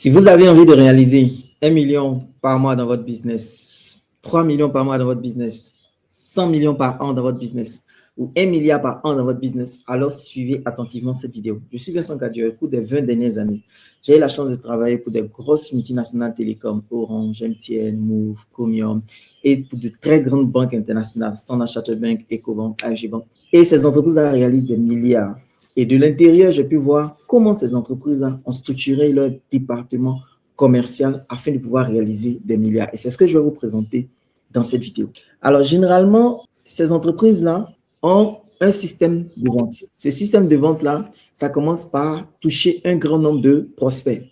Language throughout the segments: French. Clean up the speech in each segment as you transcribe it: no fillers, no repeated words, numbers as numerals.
Si vous avez envie de réaliser 1 million par mois dans votre business, 3 millions par mois dans votre business, 100 millions par an dans votre business ou 1 milliard par an dans votre business, alors suivez attentivement cette vidéo. Je suis Vincent Cadieux. Au cours des 20 dernières années, j'ai eu la chance de travailler pour des grosses multinationales télécoms, Orange, MTN, Move, Comium, et pour de très grandes banques internationales, Standard Chartered Bank, Ecobank, AG Bank. Et ces entreprises réalisent des milliards. Et de l'intérieur, j'ai pu voir comment ces entreprises ont structuré leur département commercial afin de pouvoir réaliser des milliards. Et c'est ce que je vais vous présenter dans cette vidéo. Alors, généralement, ces entreprises-là ont un système de vente. Ce système de vente-là, ça commence par toucher un grand nombre de prospects.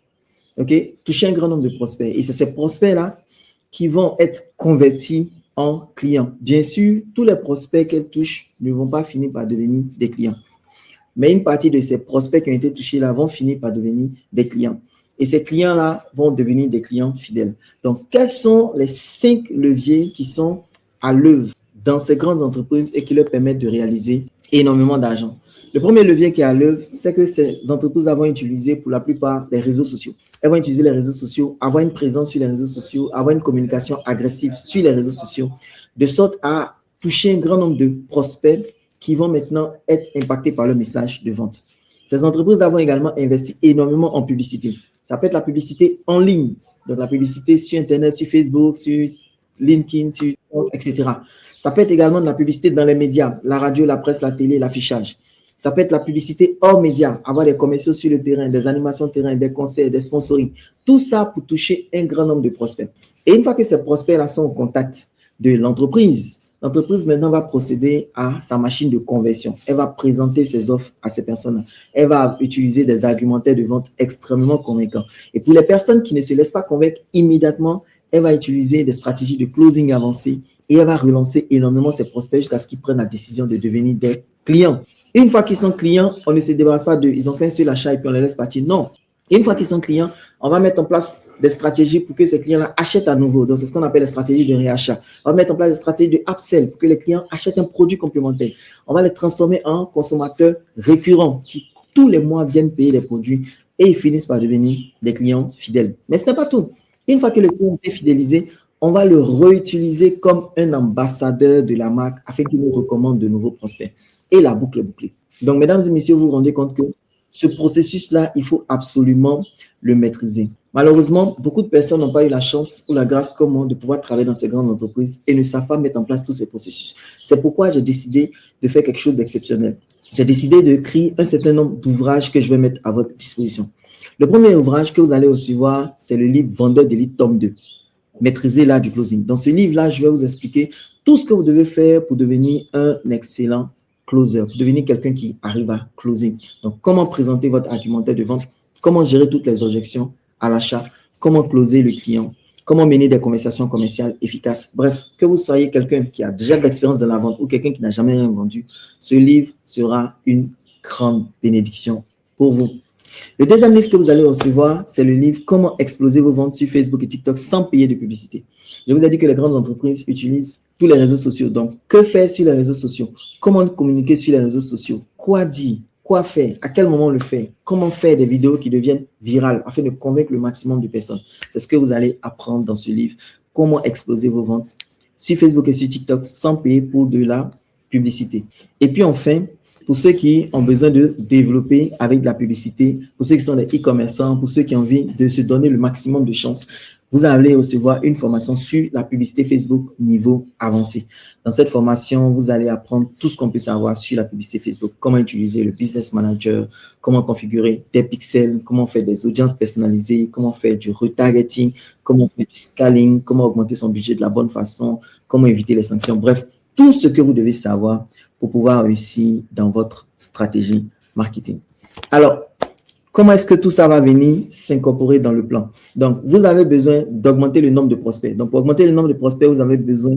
OK? Toucher un grand nombre de prospects. Et c'est ces prospects-là qui vont être convertis en clients. Bien sûr, tous les prospects qu'elles touchent ne vont pas finir par devenir des clients. Mais une partie de ces prospects qui ont été touchés là vont finir par devenir des clients. Et ces clients-là vont devenir des clients fidèles. Donc, quels sont les 5 leviers qui sont à l'œuvre dans ces grandes entreprises et qui leur permettent de réaliser énormément d'argent? Le premier levier qui est à l'œuvre, c'est que ces entreprises vont utiliser pour la plupart les réseaux sociaux. Elles vont utiliser les réseaux sociaux, avoir une présence sur les réseaux sociaux, avoir une communication agressive sur les réseaux sociaux, de sorte à toucher un grand nombre de prospects qui vont maintenant être impactés par le message de vente. Ces entreprises vont également investir énormément en publicité. Ça peut être la publicité en ligne, donc la publicité sur Internet, sur Facebook, sur LinkedIn, sur, etc. Ça peut être également de la publicité dans les médias, la radio, la presse, la télé, l'affichage. Ça peut être la publicité hors médias, avoir des commerciaux sur le terrain, des animations de terrain, des concerts, des sponsoring. Tout ça pour toucher un grand nombre de prospects. Et une fois que ces prospects-là sont au contact de l'entreprise, l'entreprise maintenant va procéder à sa machine de conversion. Elle va présenter ses offres à ces personnes. Elle va utiliser des argumentaires de vente extrêmement convaincants. Et pour les personnes qui ne se laissent pas convaincre immédiatement, elle va utiliser des stratégies de closing avancées et elle va relancer énormément ses prospects jusqu'à ce qu'ils prennent la décision de devenir des clients. Une fois qu'ils sont clients, on ne se débarrasse pas d'eux. Ils ont fait un seul achat et puis on les laisse partir. Non. Et une fois qu'ils sont clients, on va mettre en place des stratégies pour que ces clients-là achètent à nouveau. Donc, c'est ce qu'on appelle les stratégies de réachat. On va mettre en place des stratégies de upsell pour que les clients achètent un produit complémentaire. On va les transformer en consommateurs récurrents qui, tous les mois, viennent payer des produits et ils finissent par devenir des clients fidèles. Mais ce n'est pas tout. Une fois que le client est fidélisé, on va le réutiliser comme un ambassadeur de la marque afin qu'il nous recommande de nouveaux prospects. Et la boucle est bouclée. Donc, mesdames et messieurs, vous vous rendez compte que ce processus-là, il faut absolument le maîtriser. Malheureusement, beaucoup de personnes n'ont pas eu la chance ou la grâce comme moi de pouvoir travailler dans ces grandes entreprises et ne savent pas mettre en place tous ces processus. C'est pourquoi j'ai décidé de faire quelque chose d'exceptionnel. J'ai décidé de créer un certain nombre d'ouvrages que je vais mettre à votre disposition. Le premier ouvrage que vous allez recevoir, c'est le livre Vendeur d'élite tome 2. Maîtriser l'art du closing. Dans ce livre-là, je vais vous expliquer tout ce que vous devez faire pour devenir un excellent closer, pour devenir quelqu'un qui arrive à closing. Donc, comment présenter votre argumentaire de vente, comment gérer toutes les objections à l'achat, comment closer le client, comment mener des conversations commerciales efficaces. Bref, que vous soyez quelqu'un qui a déjà de l'expérience dans la vente ou quelqu'un qui n'a jamais rien vendu, ce livre sera une grande bénédiction pour vous. Le deuxième livre que vous allez recevoir, c'est le livre « Comment exploser vos ventes sur Facebook et TikTok sans payer de publicité ». Je vous ai dit que les grandes entreprises utilisent tous les réseaux sociaux. Donc, que faire sur les réseaux sociaux? Comment communiquer sur les réseaux sociaux? Quoi dire? Quoi faire? À quel moment le faire? Comment faire des vidéos qui deviennent virales afin de convaincre le maximum de personnes? C'est ce que vous allez apprendre dans ce livre. Comment exploser vos ventes sur Facebook et sur TikTok sans payer pour de la publicité. Et puis enfin, pour ceux qui ont besoin de développer avec de la publicité, pour ceux qui sont des e-commerçants, pour ceux qui ont envie de se donner le maximum de chances, vous allez recevoir une formation sur la publicité Facebook niveau avancé. Dans cette formation, vous allez apprendre tout ce qu'on peut savoir sur la publicité Facebook, comment utiliser le Business Manager, comment configurer des pixels, comment faire des audiences personnalisées, comment faire du retargeting, comment faire du scaling, comment augmenter son budget de la bonne façon, comment éviter les sanctions. Bref, tout ce que vous devez savoir pour pouvoir réussir dans votre stratégie marketing. Alors, comment est-ce que tout ça va venir s'incorporer dans le plan? Donc, vous avez besoin d'augmenter le nombre de prospects. Donc, pour augmenter le nombre de prospects, vous avez besoin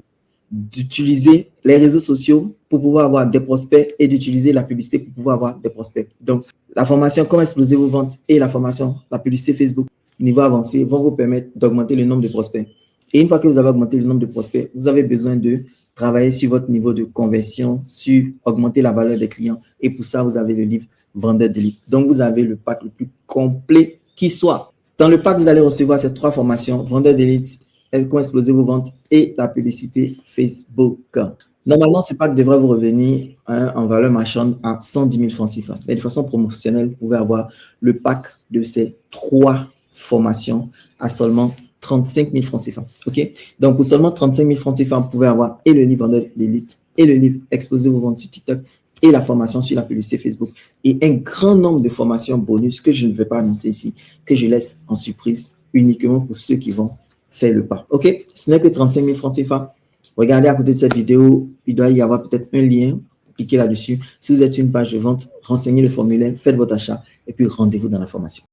d'utiliser les réseaux sociaux pour pouvoir avoir des prospects et d'utiliser la publicité pour pouvoir avoir des prospects. Donc, la formation « Comment exploser vos ventes » et la formation « La publicité Facebook niveau avancé » vont vous permettre d'augmenter le nombre de prospects. Et une fois que vous avez augmenté le nombre de prospects, vous avez besoin de travailler sur votre niveau de conversion, sur augmenter la valeur des clients. Et pour ça, vous avez le livre Vendeur d'élite. Donc, vous avez le pack le plus complet qui soit. Dans le pack, vous allez recevoir ces 3 formations, vendeur d'élite, comment exploser vos ventes et la publicité Facebook. Normalement, ce pack devrait vous revenir en valeur marchande à 110 000 francs CFA. Mais de façon promotionnelle, vous pouvez avoir le pack de ces 3 formations à seulement 35 000 francs CFA. OK? Donc, pour seulement 35 000 francs CFA, vous pouvez avoir et le livre vendeur d'élite et le livre Exploser vos ventes sur TikTok et la formation sur la publicité Facebook et un grand nombre de formations bonus que je ne vais pas annoncer ici, que je laisse en surprise uniquement pour ceux qui vont faire le pas. OK? Ce n'est que 35 000 francs CFA. Regardez à côté de cette vidéo, il doit y avoir peut-être un lien. Cliquez là-dessus. Si vous êtes sur une page de vente, renseignez le formulaire, faites votre achat et puis rendez-vous dans la formation.